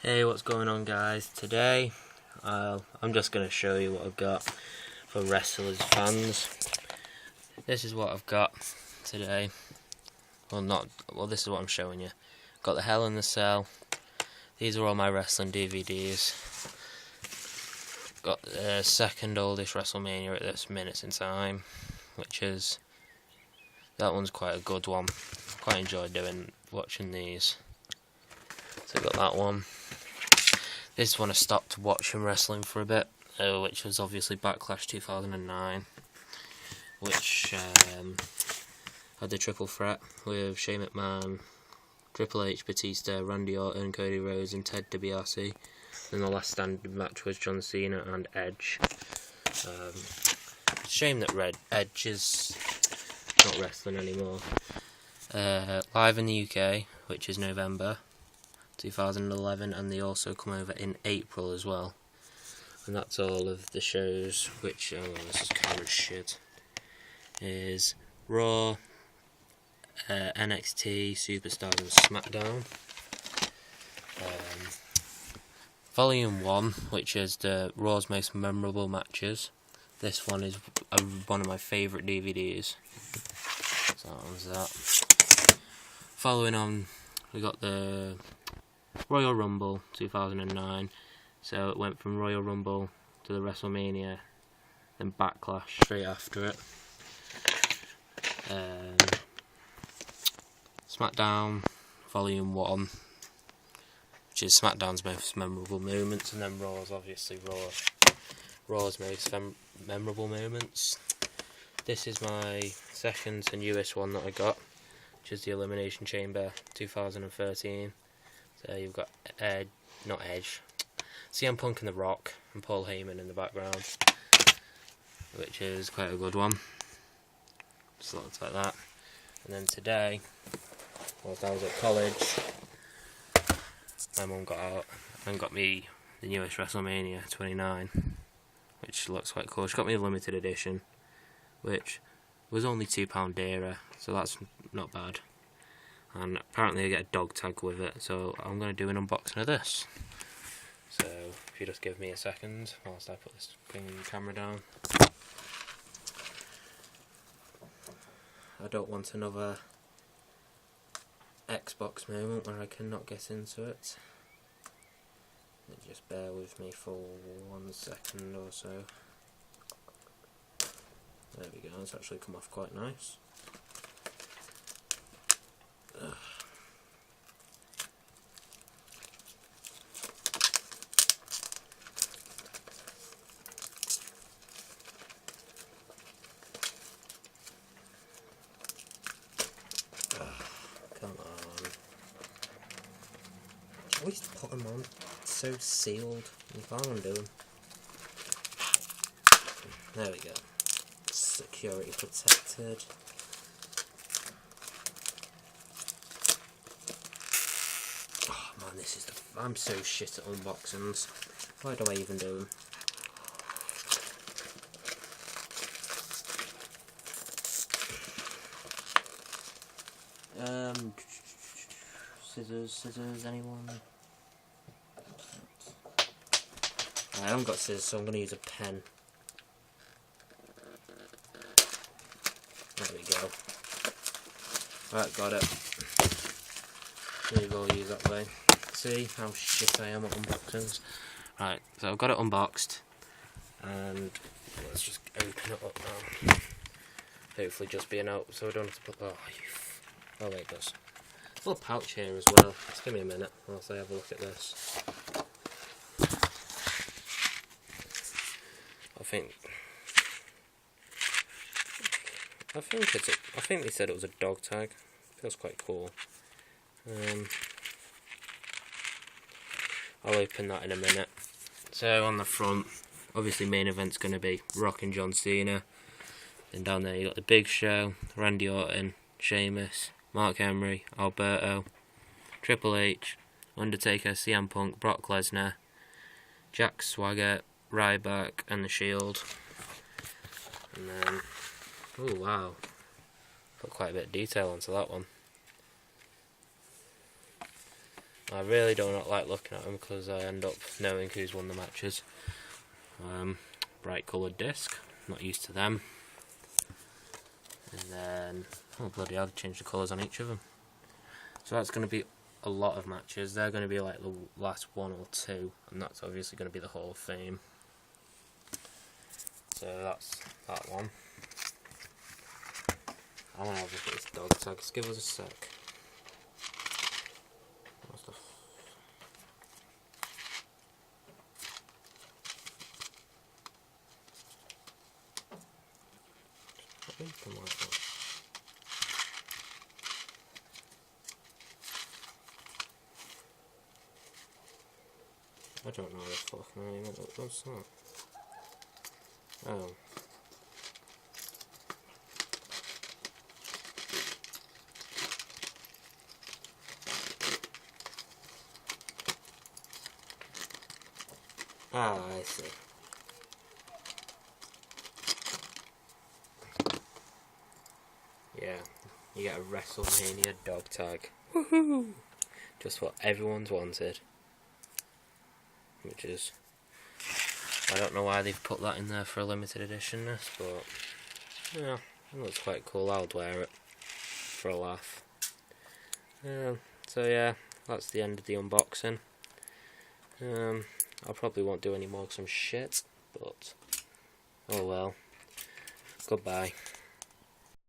Hey, what's going on, guys? Today I'm just going to show you what I've got for wrestlers fans. This is what I've got today. This is what I'm showing you. Got the Hell in the Cell. These are all my wrestling DVDs. Got the second oldest Wrestlemania at this minute in time, that one's quite a good one. Quite enjoyed watching these. So I got that one. This is when I stopped watching wrestling for a bit, which was obviously Backlash 2009, which had the triple threat with Shane McMahon, Triple H, Batista, Randy Orton, Cody Rhodes and Ted DiBiase. And the last standing match was John Cena and Edge. Shame that Edge is not wrestling anymore. Live in the UK, which is November 2011, and they also come over in April as well. And that's all of the shows, which, this is camera shit, is Raw, NXT, Superstars and SmackDown. Volume 1, which is the Raw's most memorable matches. This one is one of my favourite DVDs. So that one's that. Following on, we got the Royal Rumble 2009. So it went from Royal Rumble to the WrestleMania, then Backlash straight after it. SmackDown Volume 1, which is SmackDown's most memorable moments, and then Raw's obviously Raw's most memorable moments. This is my second and newest one that I got, which is the Elimination Chamber 2013. So you've got not Edge, CM Punk and The Rock, and Paul Heyman in the background, which is quite a good one. Just looks like that. And then today, whilst I was at college, my mum got out and got me the newest WrestleMania 29, which looks quite cool. She got me a limited edition, which was only £2 dearer, so that's not bad. And apparently I get a dog tag with it, so I'm going to do an unboxing of this. So if you just give me a second whilst I put this camera down. I don't want another Xbox moment where I cannot get into it. Just bear with me for 1 second or so. There we go, it's actually come off quite nice. Ugh. Come on. Always put them on. It's so sealed. You can't undo them. There we go. Security protected. Oh man, I'm so shit at unboxings. Why do I even do them? Scissors, anyone? I haven't got scissors, so I'm going to use a pen. There we go. Right, got it. Maybe I'll use that way. See how shit I am at unboxings. Right, so I've got it unboxed, and let's just open it up now. Hopefully just be an out, so I don't have to put. Oh wait, it does. There's a little pouch here as well. Just give me a minute whilst I have a look at this. I think they said it was a dog tag. Feels quite cool. I'll open that in a minute. So on the front, obviously main event's going to be Rock and John Cena. Then down there you got the Big Show, Randy Orton, Sheamus, Mark Henry, Alberto, Triple H, Undertaker, CM Punk, Brock Lesnar, Jack Swagger, Ryback and The Shield. And then, oh wow, put quite a bit of detail onto that one. I really do not like looking at them because I end up knowing who's won the matches. Bright coloured disc, not used to them. And then, oh bloody hell, they changed the colours on each of them. So that's going to be a lot of matches. They're going to be like the last one or two, and that's obviously going to be the Hall of Fame. So that's that one. I want to have a look at this dog tag. Just give us a sec. What's the open like that? I don't know the fucking name of it. What's that? Oh. Ah, I see. Yeah, you get a Wrestlemania dog tag. Woohoo! Just what everyone's wanted. Which is, I don't know why they've put that in there for a limited edition, but yeah, it looks quite cool. I'll wear it for a laugh. So yeah, that's the end of the unboxing. I probably won't do any more because I'm shit, but oh well. Goodbye.